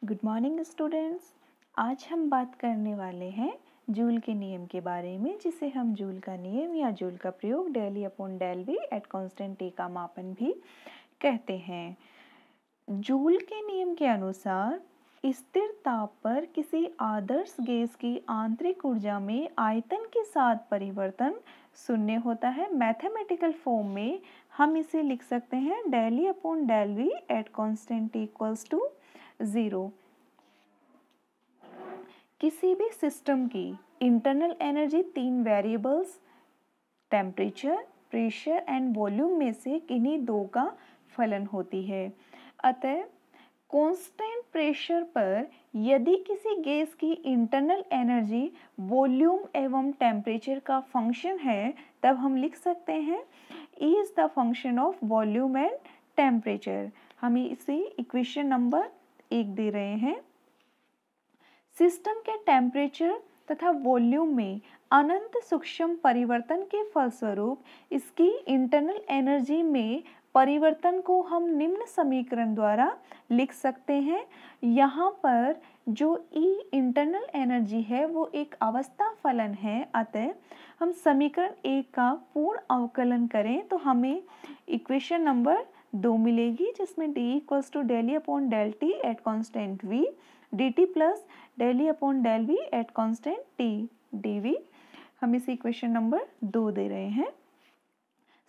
Good morning students. आज हम बात करने वाले हैं जूल के नियम के बारे में, जिसे हम जूल का नियम या जूल का प्रयोग डेली upon del V at constant T का मापन भी कहते हैं। जूल के नियम के अनुसार स्थिर ताप पर किसी आदर्श गैस की आंतरिक ऊर्जा में आयतन के साथ परिवर्तन शून्य होता है। मैथमेटिकल फॉर्म में हम इसे लिख सकते हैं del E upon del V at constant T equals to 0। किसी भी सिस्टम की इंटरनल एनर्जी तीन variables temperature, pressure and volume में से किन्हीं दो का फलन होती है। अतः कांस्टेंट प्रेशर पर यदि किसी गैस की इंटरनल एनर्जी वॉल्यूम एवं टेम्परेचर का फंक्शन है, तब हम लिख सकते हैं E is the function of volume and temperature. हम इसे इक्वेशन नंबर 1 दे रहे हैं। सिस्टम के टेम्परेचर तथा वॉल्यूम में अनंत सूक्ष्म परिवर्तन के फलस्वरूप इसकी इंटरनल एनर्जी में परिवर्तन को हम निम्न समीकरण द्वारा लिख सकते हैं। यहाँ पर जो E इंटरनल एनर्जी है वो एक अवस्था फलन है। अतः हम समीकरण 1 का पूर्ण अवकलन करें तो हमें इक्वेशन नंबर 2 मिलेगी, जिसमें D equals to del E upon del T at constant V dt plus del E upon del V at constant T dv। हम इसे इक्वेशन नंबर 2 दे रहे हैं।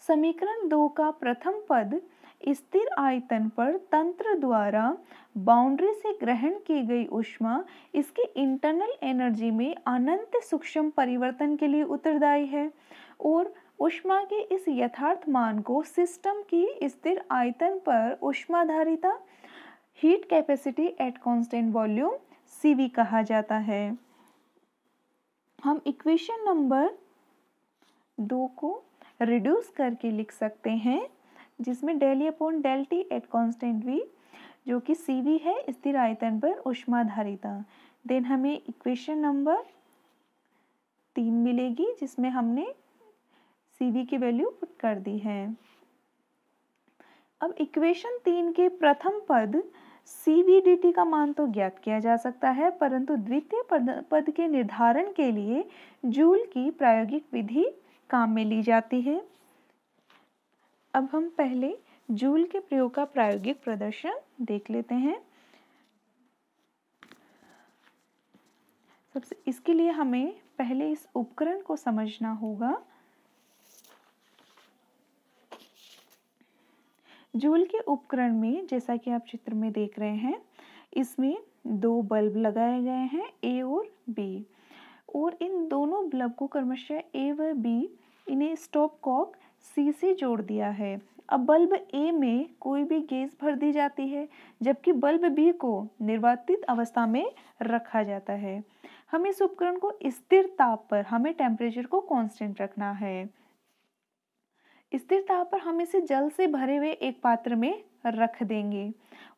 समीकरण 2 का प्रथम पद स्थिर आयतन पर तंत्र द्वारा बाउंड्री से ग्रहण की गई ऊष्मा इसकी इंटरनल एनर्जी में अनंत सूक्ष्म परिवर्तन के लिए उत्तरदायी है, और ऊष्मा के इस यथार्थ मान को सिस्टम की स्थिर आयतन पर ऊष्माधारिता heat capacity at constant volume CV कहा जाता है। हम इक्वेशन नंबर 2 को रिड्यूस करके लिख सकते हैं, जिसमें del E upon del T at constant V जो कि CV है स्थिर आयतन पर ऊष्माधारिता। देन हमें इक्वेशन नंबर 3 मिलेगी, जिसमें हमने CV की वैल्यू पुट कर दी है। अब इक्वेशन 3 के प्रथम पद CVDT का मान तो ज्ञात किया जा सकता है, परंतु द्वितीय पद के निर्धारण के लिए जूल की प्रायोगिक विधि काम में ली जाती है। अब हम पहले जूल के प्रयोग का प्रायोगिक प्रदर्शन देख लेते हैं। इसके लिए हमें पहले इस उपकरण को समझना होगा। जूल के उपकरण में जैसा कि आप चित्र में देख रहे हैं, इसमें 2 बल्ब लगाए गए हैं A और B, और इन दोनों बल्ब को क्रमशः A व B इन्हें स्टॉप कॉक C से जोड़ दिया है। अब बल्ब A में कोई भी गैस भर दी जाती है, जबकि बल्ब B को निर्वातित अवस्था में रखा जाता है। हम इस उपकरण को स्थिर ताप पर, हमें टेम्परेचर को कांस्टेंट रखना है। स्थिर ताप पर हम इसे जल से भरे हुए एक पात्र में रख देंगे,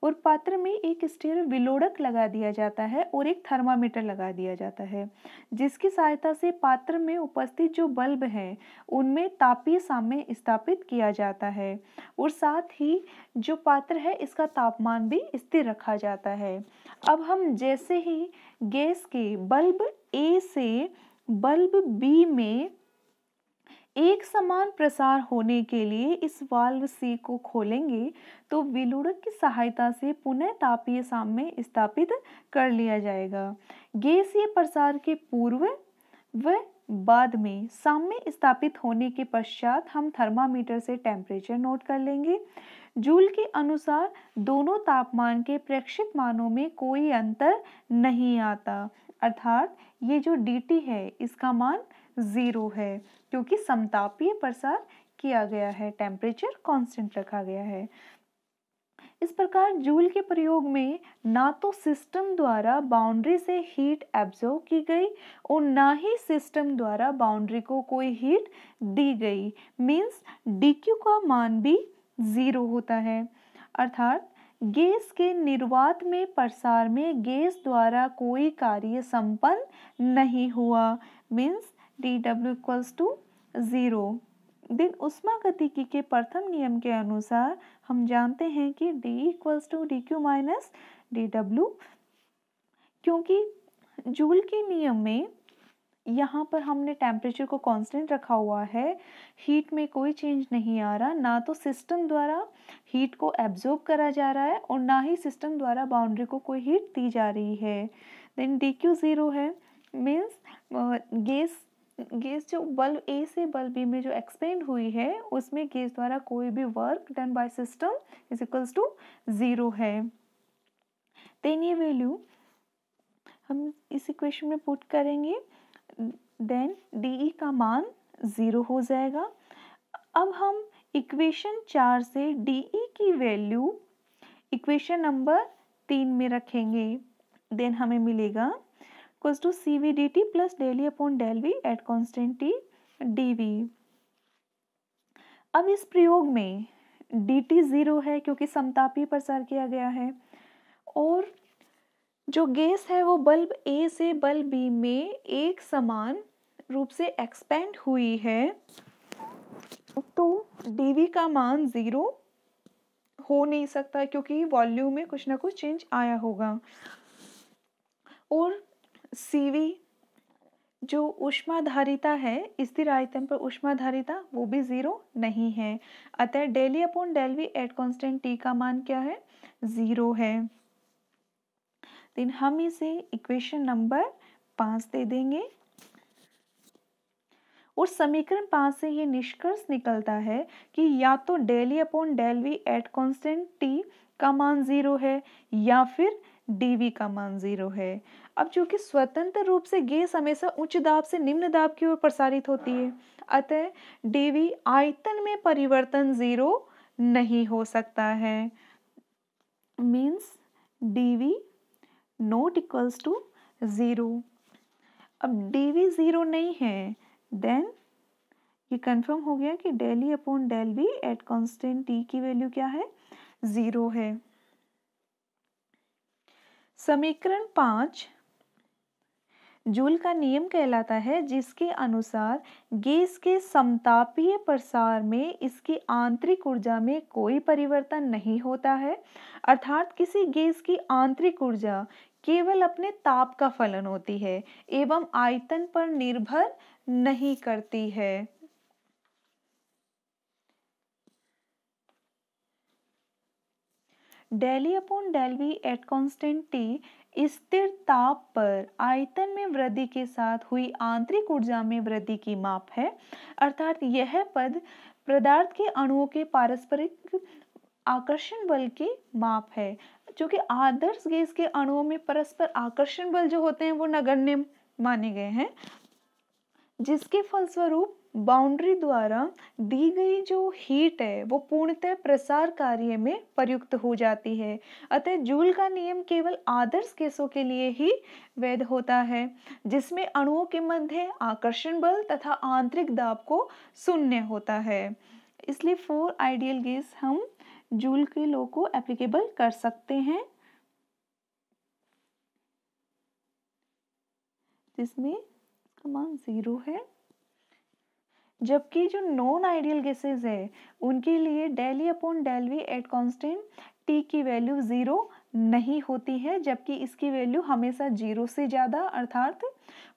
और पात्र में एक स्टील विलोडक लगा दिया जाता है और एक थर्मामीटर लगा दिया जाता है, जिसकी सहायता से पात्र में उपस्थित जो बल्ब हैं उनमें तापीय साम्य स्थापित किया जाता है, और साथ ही जो पात्र है इसका तापमान भी स्थिर रखा जाता है। अब हम जैसे ही गैस के बल्ब A से बल्ब B में एक समान प्रसार होने के लिए इस वाल्व C को खोलेंगे, तो विलोडक की सहायता से पुनः तापीय साम्य स्थापित कर लिया जाएगा। गैसीय प्रसार के पूर्व व बाद में साम्य स्थापित होने के पश्चात हम थर्मामीटर से टेम्परेचर नोट कर लेंगे। जूल के अनुसार दोनों तापमान के प्रेक्षित मानों में कोई अंतर नहीं आता, अर्थात ये जो dt है इसका मान 0 है, क्योंकि समतापीय प्रसार किया गया है, टेम्परेचर कांस्टेंट रखा गया है। इस प्रकार जूल के प्रयोग में ना तो सिस्टम द्वारा बाउंड्री से हीट एब्जॉर्ब की गई और ना ही सिस्टम द्वारा बाउंड्री को कोई हीट दी गई। मीन्स dq का मान भी 0 होता है, अर्थात गैस के निर्वात में प्रसार में गैस द्वारा कोई कार्य संपन्न नहीं हुआ। Means dw equals to 0। दिन उष्मागतिकी के प्रथम नियम के अनुसार हम जानते हैं कि D equals to dq minus dw, क्योंकि जूल के नियम में यहाँ पर हमने टेम्परेचर को कांस्टेंट रखा हुआ है, हीट में कोई चेंज नहीं आ रहा, ना तो सिस्टम द्वारा हीट को एब्जॉर्ब करा जा रहा है और ना ही सिस्टम द्वारा बाउंड्री को कोई हीट दी जा रही है। देन dq 0 है, मीन्स गैस जो बल्ब ए से बल्ब बी में जो एक्सपेंड हुई है उसमें गैस द्वारा कोई भी work done by system is equals to 0 है। देन ये वैल्यू हम इस इक्वेशन में पुट करेंगे, देन DE का मान 0 हो जाएगा। अब हम इक्वेशन 4 से DE की वैल्यू इक्वेशन नंबर 3 में रखेंगे। देन हमें मिलेगा equals to CV dt plus del E upon del V at constant T dV। अब इस प्रयोग में dt 0 है क्योंकि समतापीय प्रसार किया गया है और जो गैस है वो बल्ब ए से बल्ब बी में एक समान रूप से एक्सपेंड हुई है, तो dV का मान 0 हो नहीं सकता क्योंकि वॉल्यूम में कुछ ना कुछ चेंज आया होगा। और CV जो ऊष्माधारिता है, स्थिर आयतन पर ऊष्माधारिता, वो भी 0 नहीं है। अतः del E upon del V at constant T का मान क्या है? 0 है। देन हम इसे इक्वेशन नंबर 5 दे देंगे और समीकरण 5 से ये निष्कर्ष निकलता है कि या तो del E upon del V at constant T का मान 0 है या फिर dV का मान 0 है। अब चूंकि स्वतंत्र रूप से गैस हमेशा उच्च दाब से निम्न दाब की ओर प्रसारित होती है, अतः dV आयतन में परिवर्तन 0 नहीं हो सकता है। Means dV not equals to 0। अब dV 0 नहीं है, देन ये कंफर्म हो गया कि del E upon del V at constant T की वैल्यू क्या है? 0 है। समीकरण 5 जूल का नियम कहलाता है जिसके अनुसार गैस के समतापीय प्रसार में इसकी आंतरिक ऊर्जा में कोई परिवर्तन नहीं होता है, अर्थात किसी गैस की आंतरिक ऊर्जा केवल अपने ताप का फलन होती है एवं आयतन पर निर्भर नहीं करती है। del E upon del V at constant T स्थिर ताप पर आयतन में वृद्धि के साथ हुई आंतरिक ऊर्जा में वृद्धि की माप है, अर्थात यह पद पदार्थ के अणुओं के पारस्परिक आकर्षण बल की माप है। जो कि आदर्श गैस के अणुओं में परस्पर आकर्षण बल जो होते हैं वो नगण्य माने गए हैं, जिसके फलस्वरूप बाउंड्री द्वारा दी गई जो हीट है वो पूर्णतः प्रसार कार्य में प्रयुक्त हो जाती है। अतः जूल का नियम केवल आदर्श गैसों के लिए ही वैध होता है जिसमें अणुओं के मध्य आकर्षण बल तथा आंतरिक दाब को शून्य होता है। इसलिए 4 आइडियल गैस हम जूल के लॉ को एप्लीकेबल कर सकते हैं, जिसमें इसका मान 0 है। जबकि जो नॉन आइडियल गैसेस है उनके लिए del E upon del V at constant T की वैल्यू 0 नहीं होती है, जबकि इसकी वैल्यू हमेशा 0 से ज़्यादा अर्थात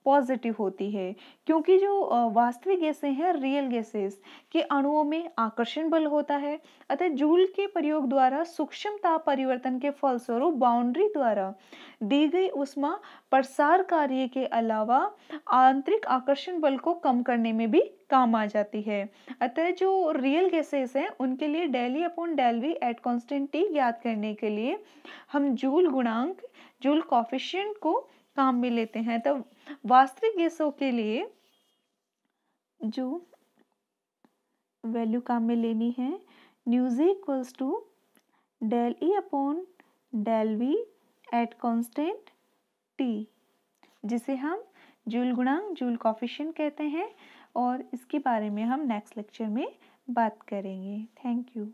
पॉजिटिव होती है, क्योंकि जो वास्तविक गैसें हैं रियल गैसेस के अणुओं में आकर्षण बल होता है। अतः जूल के प्रयोग द्वारा सूक्ष्म ताप परिवर्तन के फलस्वरूप बाउंड्री द्वारा दी गई ऊष्मा प्रसार कार्य के अलावा आंतरिक आकर्षण बल को कम करने में भी काम आ जाती है। अतः जो रियल गैसेस हैं उनके लिए del E upon del V at constant T ज्ञात करने के लिए हम जूल गुणांक जूल कोफिशिएंट को काम में लेते हैं। तो वास्तविक गैसों के लिए जो वैल्यू काम में लेनी है new G equals to del E upon del V at constant T, जिसे हम जूल गुणांक जूल कोफिशिएंट कहते हैं और इसके बारे में हम नेक्स्ट लेक्चर में बात करेंगे। Thank you.